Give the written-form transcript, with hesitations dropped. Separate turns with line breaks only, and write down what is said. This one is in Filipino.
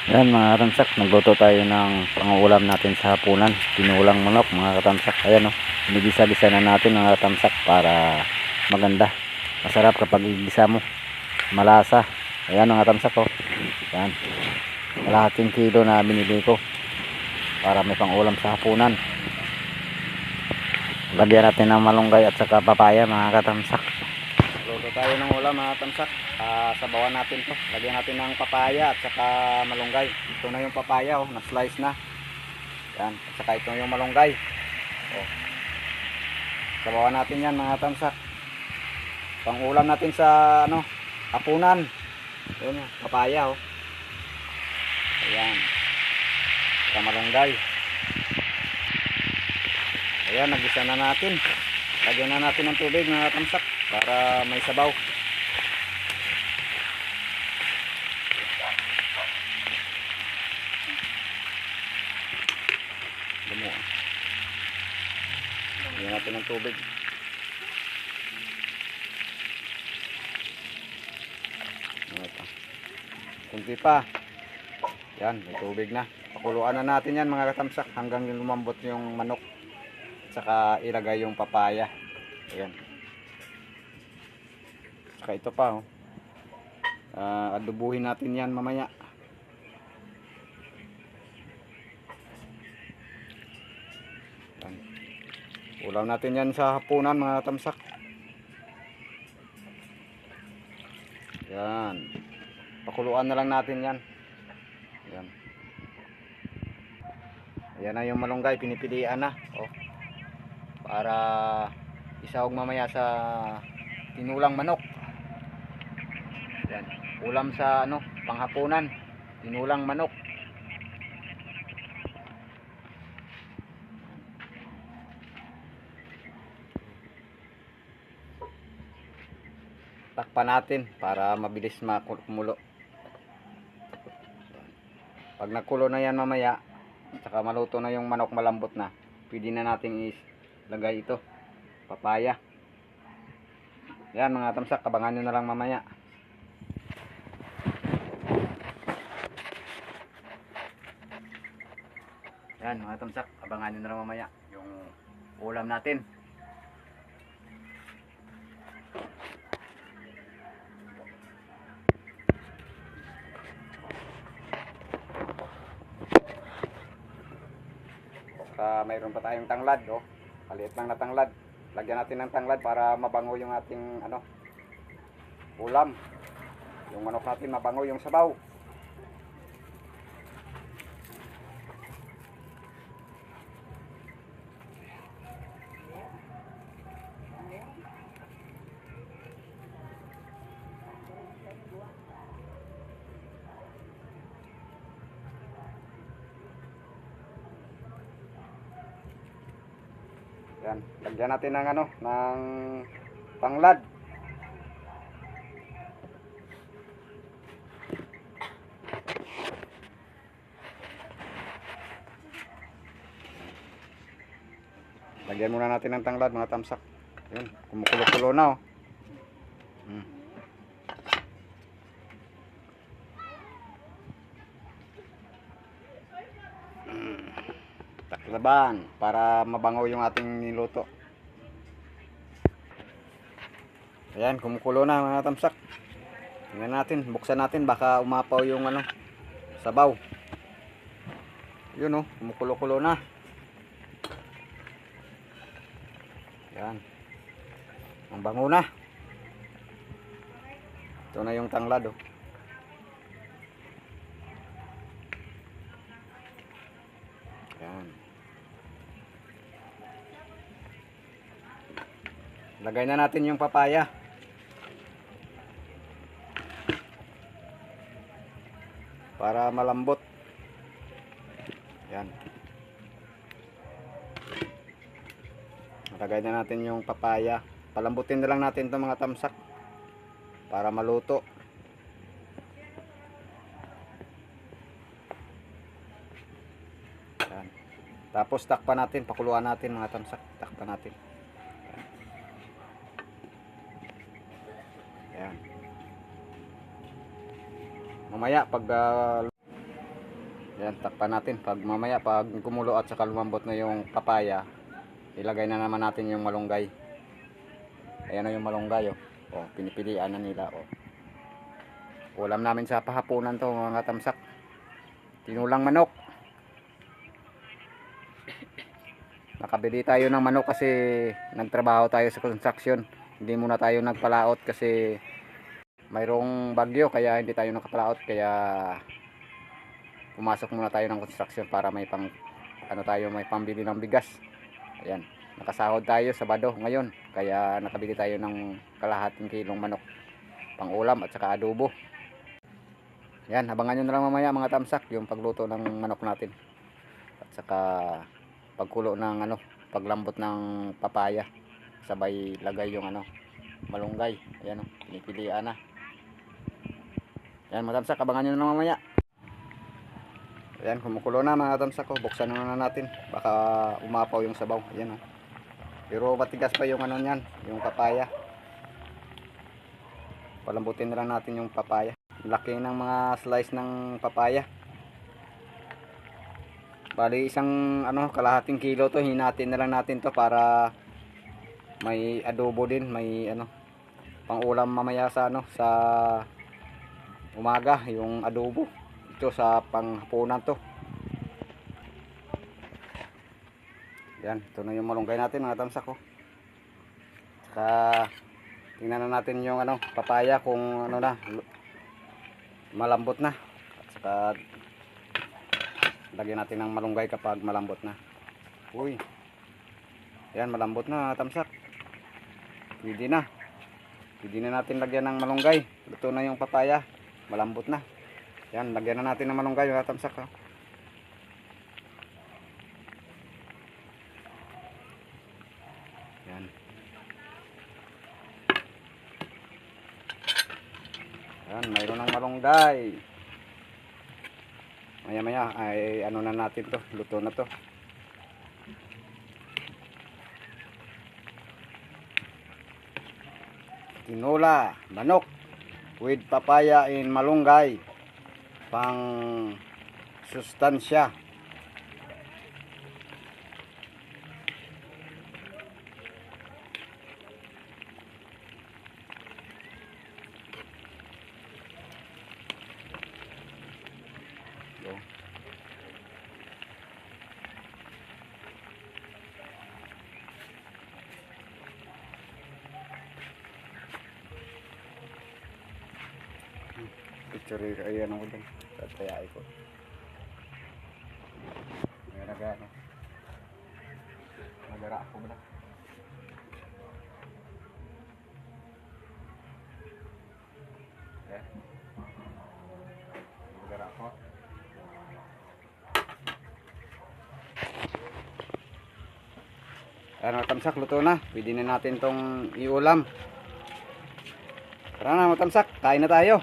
Yan mga katamsak, nagluto tayo ng pangulam natin sa hapunan. Tinulang manok mga katamsak. Ayan o, inigisa-gisa na natin mga katamsak para maganda. Masarap kapag igisa mo. Malasa. Ayan mga katamsak o. Yan. Kalahating kilo na binili ko para may pangulam sa hapunan. Lagyan natin ng malunggay at saka papaya mga katamsak. Luto tayo ng ulam mga katamsak. Sabawan natin to. Lagyan natin ng papaya at saka malunggay. Ito na yung papaya oh, na slice na. Yan, at saka ito yung malunggay. Oh. Sabawan natin yan mga katamsak. Pangulam natin sa hapunan. Ayun, papaya oh. Ayan. Sa malunggay. Ayan, nagisa na natin. Lagyan na natin ng tubig mga katamsak para may sabaw. Lagyan natin ng tubig. Kunti pa. Yan, may tubig na. Pakuluan na natin yan mga katamsak hanggang lumambot yung manok. Saka ilagay yung papaya. Ayan. Saka ito pa oh. Adubuhin natin yan mamaya. Ayan. Ulam natin yan sa hapunan mga katamsak. Yan. Pakuluan na lang natin yan. Ayan. Ayan na yung malunggay, pinipilian na oh. Para isahog mamaya sa tinulang manok. Yan. Ulam sa panghapunan, tinulang manok. Takpan natin para mabilis makumulo. Pag nakulo na yan mamaya, saka maluto na yung manok, malambot na, pwede na natin ilagay ito, papaya. Yan mga tamsak, abangan nyo na lang mamaya. Yan mga tamsak, abangan nyo na lang mamaya yung ulam natin. Mayroon pa tayong tanglad oh. Maliit lang na tanglad. Lagyan natin ng tanglad para mabango yung ating ulam. Yung manok natin mabango yung sabaw. Yan, lagyan natin ng ng tanglad. Lagyan muna natin ng tanglad mga tamsak. Yan, kumukulo-kulo na oh. Taklaban para mabango yung ating niluto. Ayan, kumukulo na mga tamsak. Tingnan natin, buksan natin, baka umapaw yung sabaw. Yun oh, kumukulo-kulo na. Yan. Ang bango na. Ito na yung tanglad oh. Yan. Lagay na natin yung papaya. Para malambot. Yan. Lagay na natin yung papaya. Palambutin na lang natin itong mga tamsak para maluto. Yan. Tapos takpan natin, pakuluan natin mga tamsak. Takpan natin. Yan. Mamaya pag Ayan, takpan natin. Pag mamaya, pag kumulo at saka lumambot na yung papaya, ilagay na naman natin yung malunggay. Ayan na yung malunggay, oh. Oh, pinipilian na nila, oh. Ulam namin sa pahapunan to, mga tamsak. Tinulang manok. Nakabili tayo ng manok kasi nagtrabaho tayo sa construction. Hindi muna tayo nagpalaot kasi mayroong bagyo, kaya hindi tayo nakapalaot, kaya pumasok muna tayo ng construction para may pang may pambili ng bigas. Ayan, nakasahod tayo Sabado ngayon, kaya nakabili tayo ng kalahating kilong manok pang ulam at saka adobo. Ayan, abangan nyo na lang mamaya mga tamsak yung pagluto ng manok natin at saka pagkulo ng paglambot ng papaya, sabay lagay yung malunggay. Ayan, pinipilian na. Ayan mga tamsak, abangan nyo na lang mamaya. Ayan, kumukulo na mga tamsak ko. Buksan na natin. Baka umapaw yung sabaw. Ayan, oh. Pero matigas pa yung niyan, yung papaya. Palambutin na lang natin yung papaya. Laki ng mga slice ng papaya. Bali isang kalahating kilo to. Hinatin na lang natin to para may adobo din, may pang ulam mamaya sa sa umaga, yung adobo. Ito sa panghapunan to. Yan, ito na yung malunggay natin mga tamsak ko. Saka tingnan na natin yung papaya kung na malambot na. At saka lagyan natin ng malunggay kapag malambot na. Uy. Yan, malambot na tamsak. Pwede na. Pwede na natin lagyan ng malunggay. Luto na yung papaya. Malambot na. Yan, lagyan na natin ng malunggay mga tamsak. Yan. Yan, mayroon ng malunggay. Maya-maya ay na natin to. Luto na to. Tinola, manok with papaya and malunggay. Pang sustansya. Picture ayan ako dun. Tatayay ko. Nagara ako ba? Nagara ako. Ayan mga tamsak, luto na. Pwede na natin tong iulam. Tara na mga tamsak, kain na tayo.